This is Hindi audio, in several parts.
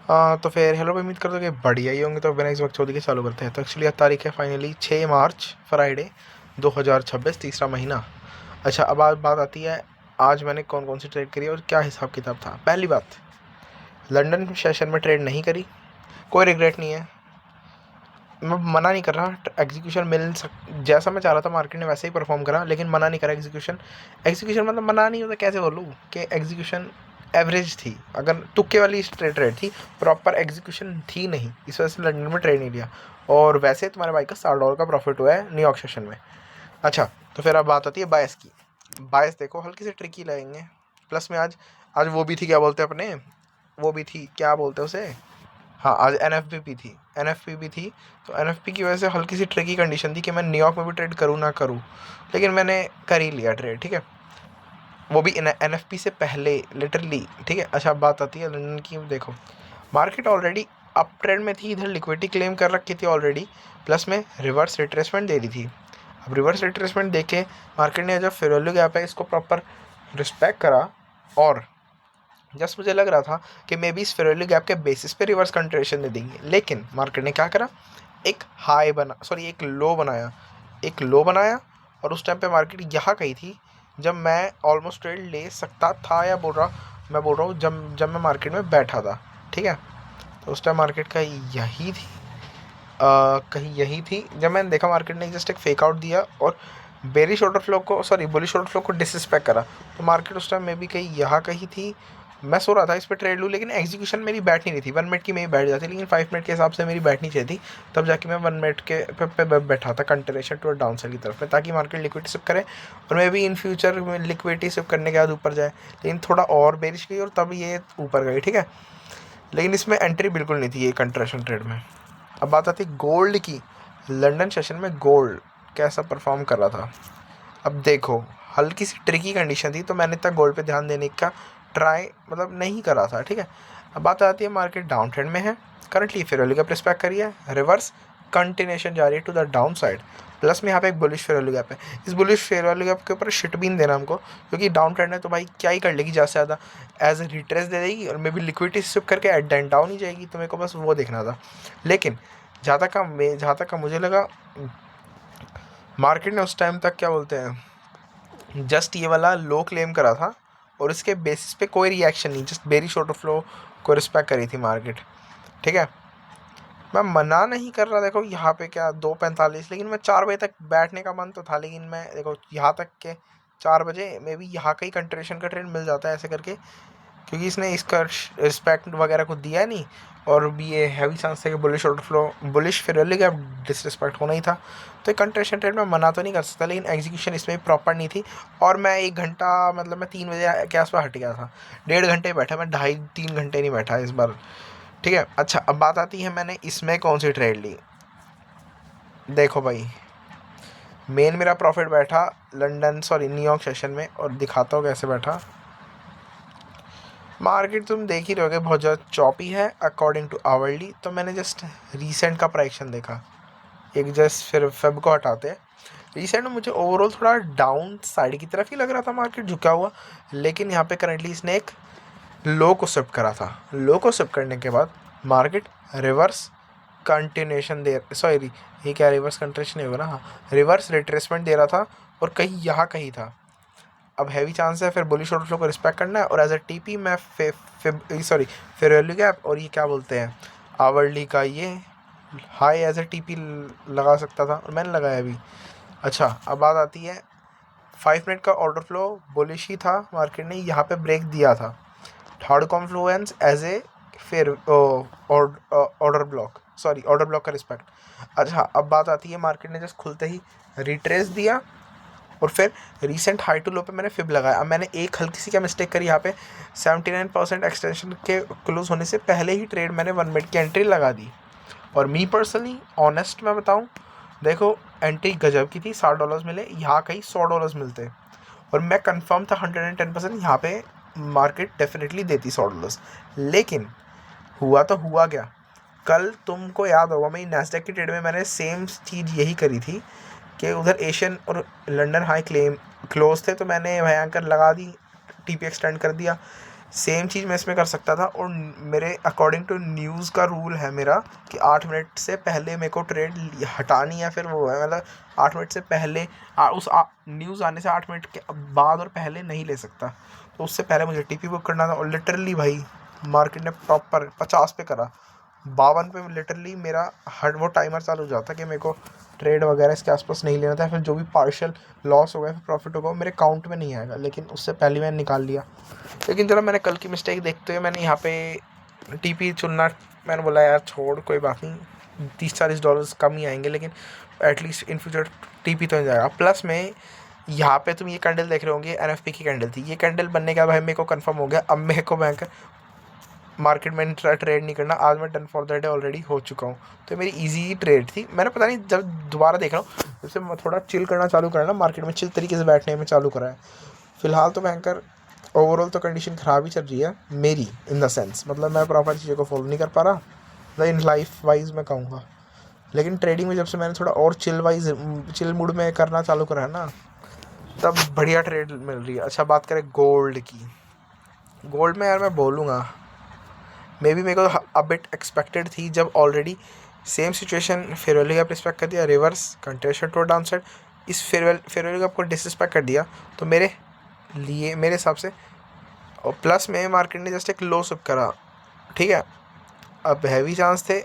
तो फिर हेलो भाई, उम्मीद करते हो कि बढ़िया ही होंगे। तो बिना इस वक्त चौधरी के चालू करते हैं। तो एक्चुअली आज तारीख है फाइनली 6 मार्च, फ्राइडे 2026, तीसरा महीना। अच्छा, अब आज बात आती है आज मैंने कौन कौन सी ट्रेड करी और क्या हिसाब किताब था। पहली बात, लंदन सेशन में ट्रेड नहीं करी, कोई रिग्रेट नहीं है। मैं मना नहीं कर रहा, एग्जीक्यूशन जैसा मैं चाह रहा था मार्केट ने वैसे ही परफॉर्म करा, लेकिन मना नहीं करा। एग्जीक्यूशन एग्जीक्यूशन मतलब मना नहीं होता, कैसे बोलूँ कि एग्जीक्यूशन एवरेज थी। अगर तुक्के वाली ट्रेड ट्रेड थी, प्रॉपर एग्जीक्यूशन थी नहीं, इस वजह से लंदन में ट्रेड नहीं लिया। और वैसे तुम्हारे भाई का $60 का प्रॉफिट हुआ है न्यूयॉर्क सेशन में। अच्छा, तो फिर अब बात आती है बायस की। बायस देखो हल्की से ट्रिकी लगेंगे। प्लस में आज आज वो भी थी, क्या बोलते हैं अपने, वो भी थी, क्या बोलते हैं उसे, हाँ आज एनएफपी थी, एनएफपी भी थी। तो एनएफपी की वजह से हल्की सी ट्रिकी कंडीशन थी कि मैं न्यूयॉर्क में भी ट्रेड करूँ ना करूँ, लेकिन मैंने कर ही लिया ट्रेड, ठीक है। वो भी एनएफपी से पहले लिटरली, ठीक है। अच्छा, बात आती है लंदन की। देखो मार्केट ऑलरेडी अप ट्रेंड में थी, इधर लिक्विडिटी क्लेम कर रखी थी ऑलरेडी, प्लस में रिवर्स रिट्रेसमेंट दे रही थी। अब रिवर्स रिट्रेसमेंट देके मार्केट ने जब फेयर वैल्यू गैप है इसको प्रॉपर रिस्पेक्ट करा, और जस्ट मुझे लग रहा था कि मे बी इस फेयर वैल्यू गैप के बेसिस पे रिवर्स कंट्रेशन दे देंगे, लेकिन मार्केट ने क्या करा, एक हाई बना, सॉरी एक लो बनाया, एक लो बनाया। और उस टाइम पे मार्केट यहाँ कहीं थी जब मैं ऑलमोस्ट ट्रेड ले सकता था, या मैं बोल रहा हूँ जब जब मैं मार्केट में बैठा था, ठीक है। तो उस टाइम मार्केट का यही थी, कहीं यही थी जब मैंने देखा मार्केट ने जस्ट एक फेक आउट दिया और बेरिश ऑर्डर फ्लो को, सॉरी बुलिश ऑर्डर फ्लो को डिसरिस्पेक्ट करा। तो मार्केट उस टाइम में भी कहीं यहाँ कहीं थी। मैं सो रहा था इस पर ट्रेड लूँ, लेकिन एग्जीक्यूशन मेरी बैठ नहीं रही थी। 1 मिनट की मेरी बैठ जाती, लेकिन 5 मिनट के हिसाब से मेरी बैठनी चाहिए थी। तब जाके मैं 1 मिनट के पे बैठा था कंटिन्यूशन टू डाउन साइड की तरफ में, ताकि मार्केट लिक्विडिटी सिप करे और मे भी इन फ्यूचर में लिक्विडिटी सिप करने के बाद ऊपर जाए। लेकिन थोड़ा और बेरिश गई और तब ये ऊपर गई, ठीक है। लेकिन इसमें एंट्री बिल्कुल नहीं थी ये कंट्रेशन ट्रेड में। अब बात आती है गोल्ड की। लंदन सेशन में गोल्ड कैसा परफॉर्म कर रहा था। अब देखो हल्की सी ट्रिकी कंडीशन थी, तो मैंने इतना गोल्ड पे ध्यान देने का ट्राई मतलब नहीं करा था, ठीक है। अब बात आती है मार्केट डाउन ट्रेंड में है currently, fair value gap respect करी है, रिवर्स कंटिन्यूशन जा रही है to the downside. Plus में यहाँ पे एक बुलिश फेयर वैल्यू गैप है। इस बुलिश फेयर वैल्यू गैप के ऊपर शिट बीन देना हमको, क्योंकि डाउन ट्रेंड है तो भाई क्या ही कर लेगी ज़्यादा से ज़्यादा, एज ए रिट्रेस दे देगी और मे बी लिक्विडिटी स्विप करके एट एंड डाउन ही जाएगी। तो मेरे को बस वो देखना था। लेकिन जहाँ तक का मुझे लगा, मार्केट ने उस टाइम तक क्या बोलते हैं, जस्ट ये वाला लो क्लेम करा था और इसके बेसिस पे कोई रिएक्शन नहीं, just very short of flow को रिस्पेक्ट करी थी मार्केट, ठीक है। मैं मना नहीं कर रहा, देखो यहाँ पे क्या 2:45, लेकिन मैं 4 बजे तक बैठने का मन तो था, लेकिन मैं देखो यहाँ तक के 4 बजे में भी यहाँ का ही कंट्रेशन का ट्रेंड मिल जाता है ऐसे करके, क्योंकि इसने इसका रिस्पेक्ट वगैरह को दिया नहीं। और भी ये हैवी चांस है कि बुलिश ऑर्डर फ्लो, बुलिश फिर का डिसरिस्पेक्ट होना ही था। तो एक कंट्रेशन ट्रेड में मना तो नहीं कर सकता, लेकिन एग्जीक्यूशन इसमें प्रॉपर नहीं थी। और मैं 1 घंटा, मतलब मैं 3 बजे के आसपास हट गया था, 1.5 घंटे बैठा, मैं 2.5-3 घंटे नहीं बैठा इस बार, ठीक है। अच्छा, अब बात आती है मैंने इसमें कौन सी ट्रेड ली। देखो भाई, मेन मेरा प्रॉफिट बैठा लंदन, सॉरी न्यूयॉर्क सेशन में, और दिखाता हूँ कैसे बैठा। मार्केट तुम देख ही रहोगे बहुत ज़्यादा चॉपी है अकॉर्डिंग टू आवरली। तो मैंने जस्ट रीसेंट का प्राइक्शन देखा, एक जस्ट फिर फेब को हटाते हैं। रिसेंट में मुझे ओवरऑल थोड़ा डाउन साइड की तरफ ही लग रहा था मार्केट झुका हुआ, लेकिन यहाँ पे करंटली इसने एक लो को स्विप करा था। लो को स्विप करने के बाद मार्केट रिवर्स कंटिन्यूशन दे, सॉरी ये क्या रिवर्स कंट्रेशन नहीं होगा ना, हाँ रिवर्स रिट्रेसमेंट दे रहा था और कहीं यहाँ कहीं था। अब हैवी चांस है फिर बुलिश ऑर्डर फ्लो को रिस्पेक्ट करना है, और एज अ टीपी मैं सॉरी फेयर वैल्यू गैप और ये क्या बोलते हैं आवरली का ये हाई एज अ टीपी लगा सकता था, और मैंने लगाया भी। अच्छा, अब बात आती है 5 मिनट का ऑर्डर फ्लो बुलिश ही था, मार्केट ने यहाँ पे ब्रेक दिया था, थर्ड कॉन्फ्लुएंस एज ए फिर order block, sorry order block का रिस्पेक्ट। अच्छा, अब बात आती है मार्केट ने जस्ट खुलते ही रिट्रेस दिया और फिर रीसेंट हाई टू लो पे मैंने फिब लगाया। अब मैंने एक हल्की सी क्या मिस्टेक करी यहाँ पे, 79% एक्सटेंशन के क्लोज होने से पहले ही ट्रेड मैंने 1 मिनट की एंट्री लगा दी। और मी पर्सनली ऑनेस्ट मैं बताऊँ, देखो एंट्री गजब की थी, $60 मिले, यहाँ कहीं $100 मिलते, और मैं कंफर्म था 110% यहाँ पे मार्केट डेफिनेटली देती $100। लेकिन हुआ तो हुआ क्या, कल तुमको याद होगा मेरी नैस्डैक की ट्रेड में मैंने सेम चीज़ यही करी थी कि उधर एशियन और लंदन हाई क्लेम क्लोज थे, तो मैंने भयंकर लगा दी, टीपी एक्सटेंड कर दिया। सेम चीज़ मैं इसमें कर सकता था। और मेरे अकॉर्डिंग टू न्यूज़ का रूल है मेरा कि 8 मिनट से पहले मेरे को ट्रेड हटानी है, फिर वो है मतलब 8 मिनट से पहले न्यूज़ आने से 8 मिनट के बाद और पहले नहीं ले सकता। तो उससे पहले मुझे टीपी बुक करना था और लिटरली भाई मार्केट ने प्रॉपर 50 पे करा, 52 पे लिटरली मेरा हर वो टाइमर चालू हो जाता कि मेरे को ट्रेड वगैरह इसके आसपास नहीं लेना था। फिर जो भी पार्शियल लॉस होगा फिर प्रॉफिट होगा मेरे काउंट में नहीं आएगा, लेकिन उससे पहले मैंने निकाल लिया। लेकिन चलो मैंने कल की मिस्टेक देखते हुए मैंने यहाँ पे टीपी चुनना, मैंने बोला यार छोड़ कोई बात नहीं, $30-40 कम ही आएंगे लेकिन एटलीस्ट इन फ्यूचर टीपी तो नहीं जाएगा। प्लस में यहाँ पे तुम ये कैंडल देख रहे होंगे एनएफपी की कैंडल थी, ये कैंडल बनने के बाद भाई मेरे को कंफर्म हो गया अब मेरे को बैंक मार्केट में ट्रेड नहीं करना। आज मैं done for the day already हो चुका हूँ। तो मेरी इजी ट्रेड थी। मैंने पता नहीं जब दोबारा देख रहा हूँ जब से मैं थोड़ा चिल करना चालू करा ना, मार्केट में चिल तरीके से बैठने में चालू करा है। फिलहाल तो बैंकर ओवरऑल तो कंडीशन ख़राब ही चल रही है मेरी, इन द सेंस मतलब मैं प्रॉपर चीज़ों को फॉलो नहीं कर पा रहा, मतलब इन लाइफ वाइज मैं कहूँगा। लेकिन ट्रेडिंग में जब से मैंने थोड़ा और चिल मूड में करना चालू करा है ना, तब बढ़िया ट्रेड मिल रही है। अच्छा बात करें गोल्ड की, गोल्ड में यार मैं बोलूँगा मे बी मेरे को अबिट एक्सपेक्टेड थी जब already same situation fair value gap respect कर दिया, reverse continuation to downside, इस फेयरवेल गैप को डिसरिस्पेक्ट कर दिया तो मेरे लिए मेरे हिसाब से। और प्लस में मार्केट ने जस्ट एक लो स्विप करा, ठीक है। अब हैवी चांस थे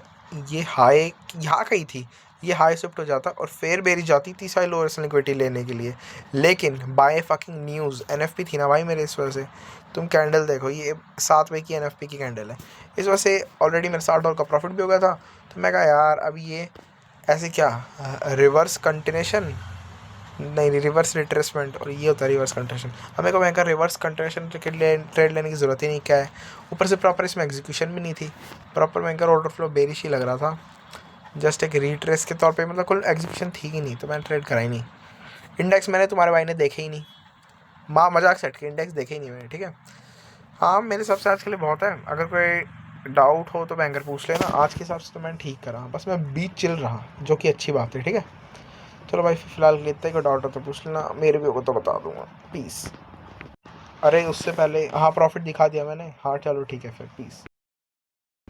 ये हाई यहाँ कहीं थी, ये हाई स्विफ्ट हो जाता और फिर बेरी जाती थी सारी लोअर लिक्विडिटी लेने के लिए। लेकिन बाय फकिंग न्यूज़ एनएफपी थी ना भाई मेरे, इस वजह से तुम कैंडल देखो ये 7 बजे की एनएफपी की कैंडल है, इस वजह से ऑलरेडी मेरा $60 का प्रॉफिट भी हो गया था। तो मैं कहा यार अभी ये ऐसे क्या रिवर्स कंटिन्यूशन नहीं रिवर्स रिट्रेसमेंट, और ये होता है रिवर्स कंट्रेशन। हमें को बैंक रिवर्स कंट्रेशन ट्रेड लेने की ज़रूरत ही नहीं, क्या है ऊपर से प्रॉपर इसमें एग्जीक्यूशन भी नहीं थी, proper banker order flow bearish ही लग रहा था, जस्ट एक रीट्रेस के तौर पे, मतलब कोई एग्जीक्यूशन थी ही नहीं, तो मैंने ट्रेड करा ही नहीं। इंडेक्स मैंने तुम्हारे भाई ने देखे ही नहीं, माँ मजाक सेट के इंडेक्स देखे ही नहीं मैंने, ठीक है। हाँ मेरे हिसाब से आज के लिए बहुत है, अगर कोई डाउट हो तो बैंकर पूछ लेना। आज के हिसाब से तो मैंने ठीक करा, बस मैं बीच चिल रहा जो कि अच्छी बात है, ठीक है। चलो भाई फिलहाल इतना ही, को डाउट हो तो पूछ लेना, मेरे भी होगा तो बता दूंगा, पीस। अरे उससे पहले हाँ प्रॉफिट दिखा दिया मैंने, हाँ चलो ठीक है फिर, पीस।